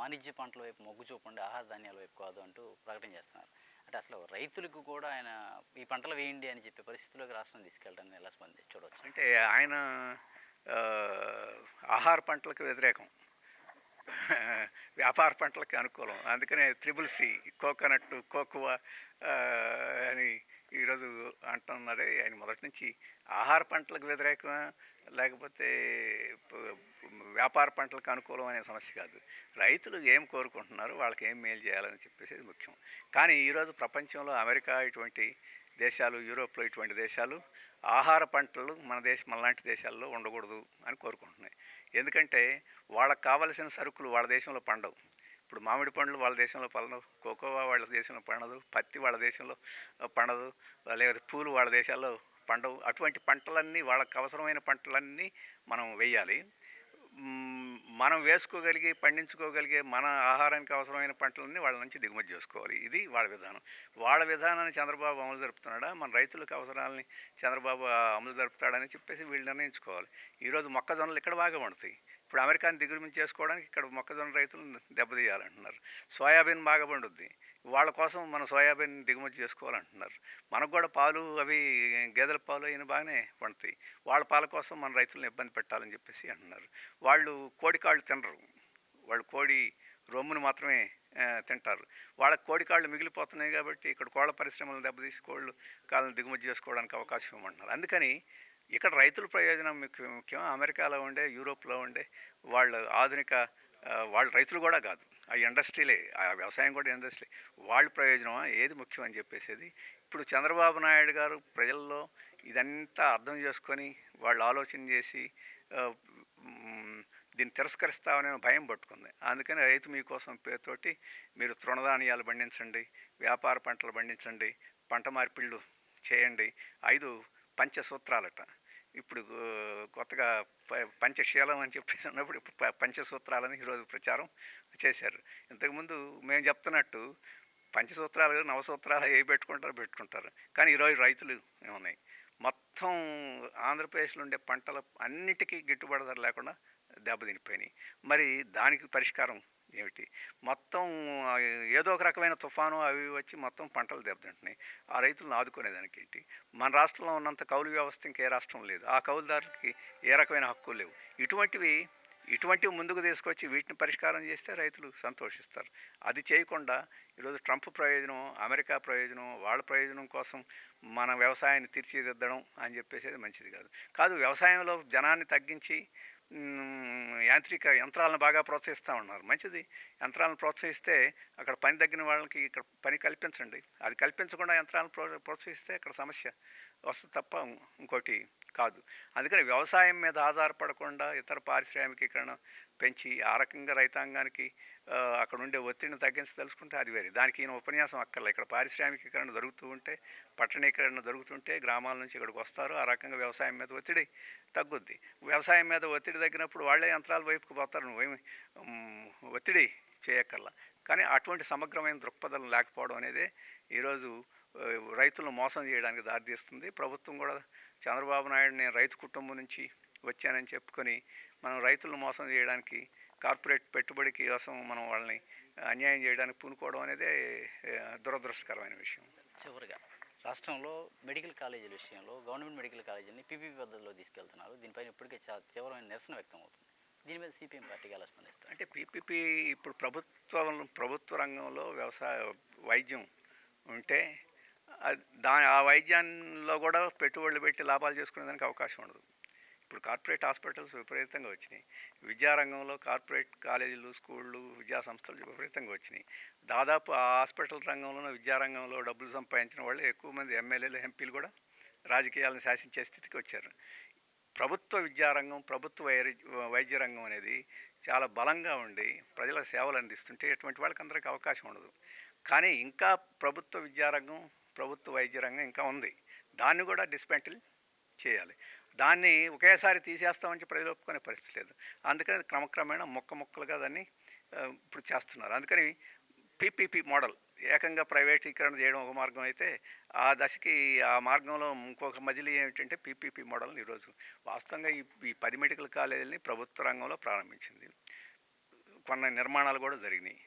వాణిజ్య పంటల వైపు మొగ్గు చూపండి, ఆహార ధాన్యాల వైపు కాదు అంటూ ప్రకటన చేస్తున్నారు. అంటే అసలు రైతులకు కూడా ఆయన ఈ పంటలు వేయండి అని చెప్పే పరిస్థితిలోకి రాష్ట్రం తీసుకెళ్ళడాన్ని ఎలా చూడవచ్చు? అంటే ఆయన ఆహ్, ఆహార పంటలకు వ్యతిరేకం. వ్యాపార పంటలకి అనుకూలం. అందుకనే త్రిబుల్ సి కోకోనట్టు, కోకోవా అని ఈరోజు అంటున్నారే. ఆయన మొదటి నుంచి ఆహార పంటలకు వ్యతిరేకమా, లేకపోతే ప వ్యాపార పంటలకు అనుకూలం అనే సమస్య కాదు. రైతులు ఏం కోరుకుంటున్నారు, వాళ్ళకి ఏం మేలు చేయాలని చెప్పేసేది ముఖ్యం. కానీ ఈరోజు ప్రపంచంలో అమెరికా ఇటువంటి దేశాలు, యూరోప్‌లో ఇటువంటి దేశాలు ఆహార పంటలు మనలాంటి దేశాల్లో ఉండకూడదు అని కోరుకుంటున్నాయి. ఎందుకంటే వాళ్ళకి కావలసిన సరుకులు వాళ్ళ దేశంలో పండవు. ఇప్పుడు మామిడి పండ్లు వాళ్ళ దేశంలో పండవు, కోకోవా వాళ్ళ దేశంలో పండదు, పత్తి వాళ్ళ దేశంలో పండదు, లేకపోతే పూలు వాళ్ళ దేశాల్లో పండవు. అటువంటి పంటలన్నీ వాళ్ళకి అవసరమైన పంటలన్నీ మనం వేయాలి. మనం వేసుకోగలిగి పండించుకోగలిగే మన ఆహారానికి అవసరమైన పంటలన్నీ వాళ్ళ నుంచి దిగుమతి చేసుకోవాలి. ఇది వాళ్ళ విధానం. వాళ్ళ విధానాన్ని చంద్రబాబు అమలు జరుపుతున్నాడా, మన రైతులకు అవసరాలని చంద్రబాబు అమలు జరుపుతాడని చెప్పేసి వీళ్ళు నిర్ణయించుకోవాలి. ఈరోజు మొక్కజొన్నలు ఇక్కడ బాగా పండుతాయి. ఇప్పుడు అమెరికాని దిగుమతి చేసుకోవడానికి ఇక్కడ మొక్కజొన్న రైతులు దెబ్బతీయాలంటున్నారు. సోయాబీన్ బాగా పండుద్ది, వాళ్ళ కోసం మనం సోయాబీన్ దిగుమతి చేసుకోవాలంటున్నారు. మనకు కూడా పాలు అవి గేదెల పాలు అయిన బాగానే పండుతాయి. వాళ్ళ పాల కోసం మన రైతులను ఇబ్బంది పెట్టాలని చెప్పేసి అంటున్నారు. వాళ్ళు కోడి కాళ్ళు తినరు, వాళ్ళు కోడి రొమ్మును మాత్రమే తింటారు. వాళ్ళకి కోడి కాళ్ళు మిగిలిపోతున్నాయి కాబట్టి ఇక్కడ కోళ్ళ పరిశ్రమలను దెబ్బతీసి కోళ్ళు కాళ్ళను దిగుమతి చేసుకోవడానికి అవకాశం ఇవ్వమంటున్నారు. అందుకని ఇక్కడ రైతుల ప్రయోజనం ముఖ్యం. అమెరికాలో ఉండే, యూరోప్లో ఉండే వాళ్ళు ఆధునిక వాళ్ళు రైతులు కూడా కాదు, ఆ ఇండస్ట్రీలే, ఆ వ్యవసాయం కూడా ఇండస్ట్రీ, వాళ్ళ ప్రయోజనం ఏది ముఖ్యం అని చెప్పేసేది ఇప్పుడు చంద్రబాబు నాయుడు గారు ప్రజల్లో ఇదంతా అర్థం చేసుకొని వాళ్ళు ఆలోచన చేసి దీన్ని తిరస్కరిస్తామనే భయం పట్టుకుంది. అందుకని రైతు మీకోసం పేరుతోటి మీరు తృణధాన్యాలు పండించండి, వ్యాపార పంటలు పండించండి, పంట మార్పిళ్ళు చేయండి, 5 పంచసూత్రాలట. ఇప్పుడు కొత్తగా పంచశీలం అని చెప్పేసి ఉన్నప్పుడు ఇప్పుడు పంచసూత్రాలని ఈరోజు ప్రచారం చేశారు. ఇంతకుముందు మేము చెప్తున్నట్టు పంచసూత్రాలు, నవసూత్రాలు ఏ పెట్టుకుంటారు. కానీ ఈరోజు రైతులు ఏమున్నాయి, మొత్తం ఆంధ్రప్రదేశ్లో ఉండే పంటల అన్నిటికీ గిట్టుబాటు ధర లేకుండా దెబ్బతినిపోయినాయి. మరి దానికి పరిష్కారం ఏమిటి? మొత్తం ఏదో ఒక రకమైన తుఫాను అవి వచ్చి మొత్తం పంటలు దెబ్బతింటున్నాయి. ఆ రైతులను ఆదుకునేదానికి ఏంటి? మన రాష్ట్రంలో ఉన్నంత కౌలు వ్యవస్థ ఇంకే రాష్ట్రం లేదు. ఆ కౌలుదారులకి ఏ రకమైన హక్కులు లేవు. ఇటువంటివి ముందుకు తీసుకొచ్చి వీటిని పరిష్కారం చేస్తే రైతులు సంతోషిస్తారు. అది చేయకుండా ఈరోజు ట్రంప్ ప్రయోజనం, అమెరికా ప్రయోజనం, వాళ్ళ ప్రయోజనం కోసం మన వ్యవసాయాన్ని తీర్చిదిద్దడం అని చెప్పేసి మంచిది కాదు. వ్యవసాయంలో జనాన్ని తగ్గించి యాంత్రిక యంత్రాలను బాగా ప్రోత్సహిస్తూ ఉన్నారు. మంచిది, యంత్రాలను ప్రోత్సహిస్తే అక్కడ పని తగ్గిన వాళ్ళకి ఇక్కడ పని కల్పించండి. అది కల్పించకుండా యంత్రాలను ప్రోత్సహిస్తే అక్కడ సమస్య వస్తుంది తప్ప ఇంకోటి కాదు. అందుకని వ్యవసాయం మీద ఆధారపడకుండా ఇతర పారిశ్రామికీకరణ పెంచి ఆ రకంగా రైతాంగానికి అక్కడ ఉండే ఒత్తిడిని తగ్గించదలుచుకుంటే అది వేరే. దానికి ఈయన ఉపన్యాసం అక్కర్లే. ఇక్కడ పారిశ్రామికీకరణ జరుగుతూ ఉంటే, పట్టణీకరణ జరుగుతుంటే గ్రామాల నుంచి ఇక్కడికి వస్తారు. ఆ రకంగా వ్యవసాయం మీద ఒత్తిడి తగ్గుద్ది. వ్యవసాయం మీద ఒత్తిడి తగ్గినప్పుడు వాళ్ళే యంత్రాల వైపుకు పోతారు. నువ్వేమి ఒత్తిడి చేయక్కర్లా. కానీ అటువంటి సమగ్రమైన దృక్పథం లేకపోవడం అనేది ఈరోజు రైతులను మోసం చేయడానికి దారితీస్తుంది. ప్రభుత్వం కూడా చంద్రబాబు నాయుడు నేను రైతు కుటుంబం నుంచి వచ్చానని చెప్పుకొని మనం రైతులను మోసం చేయడానికి, కార్పొరేట్ పెట్టుబడికి కోసం మనం వాళ్ళని అన్యాయం చేయడానికి పూనుకోవడం అనేది దురదృష్టకరమైన విషయం. చివరిగా రాష్ట్రంలో మెడికల్ కాలేజీల విషయంలో గవర్నమెంట్ మెడికల్ కాలేజీని పీపీపీ పద్ధతిలో తీసుకెళ్తున్నారు. దీనిపైన ఇప్పటికే చాలా తీవ్రమైన నిరసన వ్యక్తం అవుతుంది. దీని మీద సిపిఎం పార్టీకి ఎలా స్పందిస్తారు? అంటే పీపీపీ ఇప్పుడు ప్రభుత్వ రంగంలో వైద్యం ఉంటే ఆ వైద్యంలో కూడా పెట్టుబడులు పెట్టి లాభాలు చేసుకునేదానికి అవకాశం ఉండదు. ఇప్పుడు కార్పొరేట్ హాస్పిటల్స్ విపరీతంగా వచ్చినాయి. విద్యారంగంలో కార్పొరేట్ కాలేజీలు, స్కూళ్ళు, విద్యా సంస్థలు విపరీతంగా వచ్చినాయి. దాదాపు ఆ హాస్పిటల్ రంగంలోనూ, విద్యారంగంలో డబ్బులు సంపాదించిన వాళ్ళు ఎక్కువ మంది ఎమ్మెల్యేలు, ఎంపీలు కూడా రాజకీయాలను శాసించే స్థితికి వచ్చారు. ప్రభుత్వ విద్యారంగం, ప్రభుత్వ వైద్య రంగం అనేది చాలా బలంగా ఉండి ప్రజలకు సేవలు అందిస్తుంటే ఎటువంటి వాళ్ళకి అందరికీ అవకాశం ఉండదు. కానీ ఇంకా ప్రభుత్వ విద్యారంగం, ప్రభుత్వ వైద్య రంగం ఇంకా ఉంది. దాన్ని కూడా డిస్మెంటిల్ చేయాలి. దాన్ని ఒకేసారి తీసేస్తామని ప్రజలు ఒప్పుకునే పరిస్థితి లేదు. అందుకని క్రమక్రమేణా ముక్కలుగా దాన్ని ఇప్పుడు చేస్తున్నారు. అందుకని పీపీపీ మోడల్ ఏకంగా ప్రైవేటీకరణ చేయడం ఒక మార్గం అయితే, ఆ దశకి ఆ మార్గంలో ఇంకొక మజిలీ ఏమిటంటే పీపీపీ మోడల్ని ఈరోజు వాస్తవంగా ఈ 10 మెడికల్ కాలేజీలని ప్రభుత్వ రంగంలో ప్రారంభించింది. కొన్ని నిర్మాణాలు కూడా జరిగినాయి.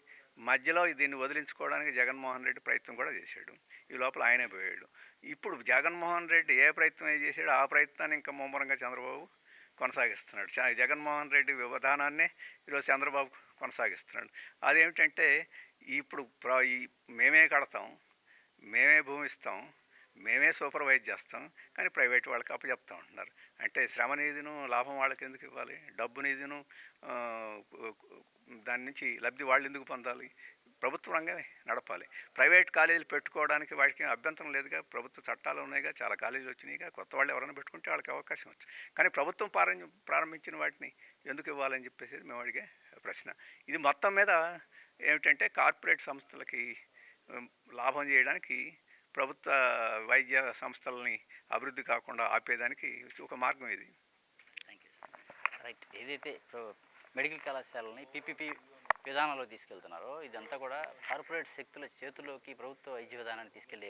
మధ్యలో దీన్ని వదిలించుకోవడానికి జగన్మోహన్ రెడ్డి ప్రయత్నం కూడా చేశాడు. ఈ లోపల ఆయనే పోయాడు. ఇప్పుడు జగన్మోహన్ రెడ్డి ఏ ప్రయత్నం అయితే చేశాడో ఆ ప్రయత్నాన్ని ఇంకా ముమ్మరంగా చంద్రబాబు కొనసాగిస్తున్నాడు. జగన్మోహన్ రెడ్డి విధానాన్నే ఈరోజు చంద్రబాబు కొనసాగిస్తున్నాడు. అదేమిటంటే ఇప్పుడు మేమే కడతాం, మేమే భూమి ఇస్తాం, మేమే సూపర్వైజ్ చేస్తాం, కానీ ప్రైవేట్ వాళ్ళకి అప్పచెప్తా ఉంటున్నారు. అంటే శ్రమ నిధిను లాభం వాళ్ళకి ఎందుకు ఇవ్వాలి? డబ్బు నిధిను దాని నుంచి లబ్ధి వాళ్ళు ఎందుకు పొందాలి? ప్రభుత్వ రంగమే నడపాలి. ప్రైవేట్ కాలేజీలు పెట్టుకోవడానికి వాటికి అభ్యంతరం లేదుగా. ప్రభుత్వ చట్టాలు ఉన్నాయిగా, చాలా కాలేజీలు వచ్చినాయిగా. కొత్త వాళ్ళు ఎవరైనా పెట్టుకుంటే వాళ్ళకి అవకాశం వచ్చు. కానీ ప్రభుత్వం ప్రారంభించిన వాటిని ఎందుకు ఇవ్వాలని చెప్పేసి మేము అడిగే ప్రశ్న. ఇది మొత్తం మీద ఏమిటంటే కార్పొరేట్ సంస్థలకి లాభం చేయడానికి ప్రభుత్వ వైద్య సంస్థలని అభివృద్ధి కాకుండా ఆపేదానికి ఒక మార్గం ఇది. Thank you sir. రైట్, ఏదైతే మెడికల్ కళాశాలని పీపీపీ విధానంలో తీసుకెళ్తున్నారో ఇదంతా కూడా కార్పొరేట్ శక్తుల చేతుల్లోకి ప్రభుత్వ వైద్య విధానాన్ని తీసుకెళ్లే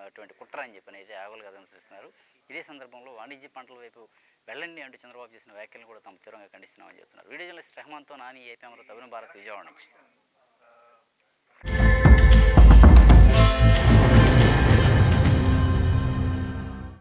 అటువంటి కుట్ర అని చెప్పని అయితే ఆగలుగా విమర్శిస్తున్నారు. ఇదే సందర్భంలో వాణిజ్య పంటల వైపు వెళ్ళండి అంటూ చంద్రబాబు చేసిన వ్యాఖ్యలను కూడా తాము తీవ్రంగా ఖండిస్తున్నామని చెప్తున్నారు. వీడియో జర్నలిస్ట్ రెహమాన్తో నాని, ఏపీ అమృత, అభినవ్ భారత్, విజయవాడ నుంచి.